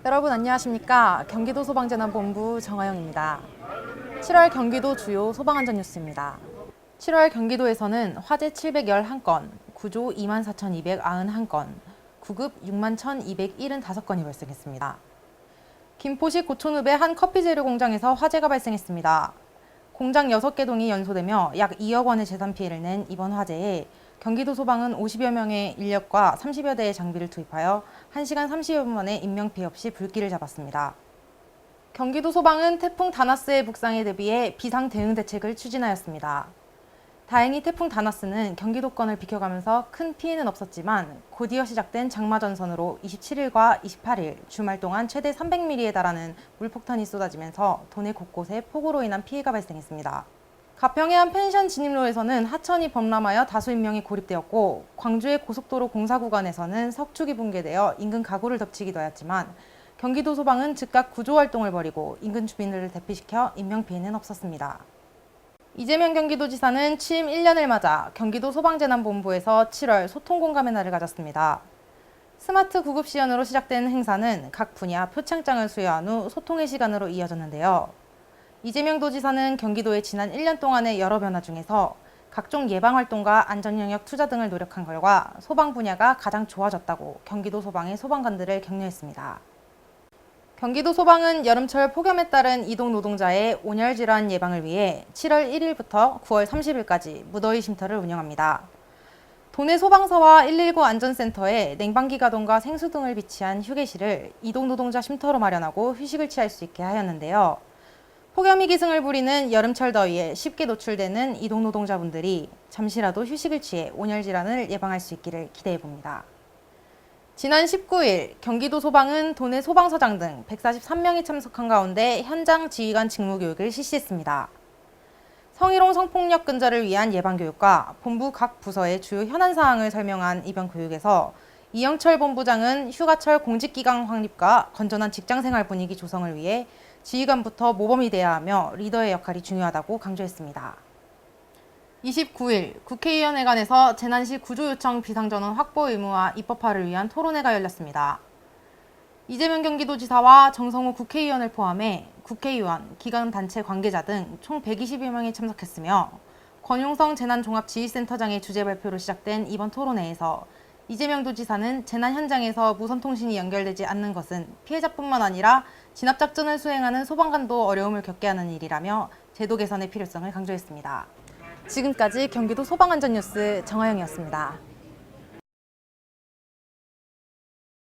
여러분 안녕하십니까? 경기도 소방재난본부 정하영입니다. 7월 경기도 주요 소방안전 뉴스입니다. 7월 경기도에서는 화재 711건, 구조 24,291건, 구급 61,275건이 발생했습니다. 김포시 고촌읍의 한 커피 재료 공장에서 화재가 발생했습니다. 공장 6개 동이 연소되며 약 2억 원의 재산 피해를 낸 이번 화재에 경기도 소방은 50여 명의 인력과 30여 대의 장비를 투입하여 1시간 30여 분 만에 인명피해 없이 불길을 잡았습니다. 경기도 소방은 태풍 다나스의 북상에 대비해 비상 대응 대책을 추진하였습니다. 다행히 태풍 다나스는 경기도권을 비켜가면서 큰 피해는 없었지만 곧이어 시작된 장마 전선으로 27일과 28일 주말 동안 최대 300mm에 달하는 물폭탄이 쏟아지면서 도내 곳곳에 폭우로 인한 피해가 발생했습니다. 가평의 한 펜션 진입로에서는 하천이 범람하여 다수 인명이 고립되었고, 광주의 고속도로 공사 구간에서는 석축이 붕괴되어 인근 가구를 덮치기도 하였지만 경기도 소방은 즉각 구조 활동을 벌이고 인근 주민들을 대피시켜 인명피해는 없었습니다. 이재명 경기도지사는 취임 1년을 맞아 경기도 소방재난본부에서 7월 소통공감의 날을 가졌습니다. 스마트 구급 시연으로 시작된 행사는 각 분야 표창장을 수여한 후 소통의 시간으로 이어졌는데요. 이재명 도지사는 경기도의 지난 1년 동안의 여러 변화 중에서 각종 예방활동과 안전영역 투자 등을 노력한 결과 소방 분야가 가장 좋아졌다고 경기도 소방의 소방관들을 격려했습니다. 경기도 소방은 여름철 폭염에 따른 이동 노동자의 온열 질환 예방을 위해 7월 1일부터 9월 30일까지 무더위 쉼터를 운영합니다. 도내 소방서와 119 안전센터에 냉방기 가동과 생수 등을 비치한 휴게실을 이동 노동자 쉼터로 마련하고 휴식을 취할 수 있게 하였는데요. 폭염이 기승을 부리는 여름철 더위에 쉽게 노출되는 이동 노동자분들이 잠시라도 휴식을 취해 온열 질환을 예방할 수 있기를 기대해봅니다. 지난 19일 경기도 소방은 도내 소방서장 등 143명이 참석한 가운데 현장 지휘관 직무교육을 실시했습니다. 성희롱 성폭력 근절을 위한 예방교육과 본부 각 부서의 주요 현안사항을 설명한 이번 교육에서 이영철 본부장은 휴가철 공직기강 확립과 건전한 직장생활 분위기 조성을 위해 지휘관부터 모범이 돼야 하며 리더의 역할이 중요하다고 강조했습니다. 29일 국회의원회관에서 재난시 구조요청 비상전원 확보 의무화 입법화를 위한 토론회가 열렸습니다. 이재명 경기도지사와 정성호 국회의원을 포함해 국회의원, 기관단체 관계자 등 총 120여 명이 참석했으며 권용성 재난종합지휘센터장의 주재 발표로 시작된 이번 토론회에서 이재명 도지사는 재난 현장에서 무선통신이 연결되지 않는 것은 피해자뿐만 아니라 진압작전을 수행하는 소방관도 어려움을 겪게 하는 일이라며 제도 개선의 필요성을 강조했습니다. 지금까지 경기도 소방안전뉴스 정하영이었습니다.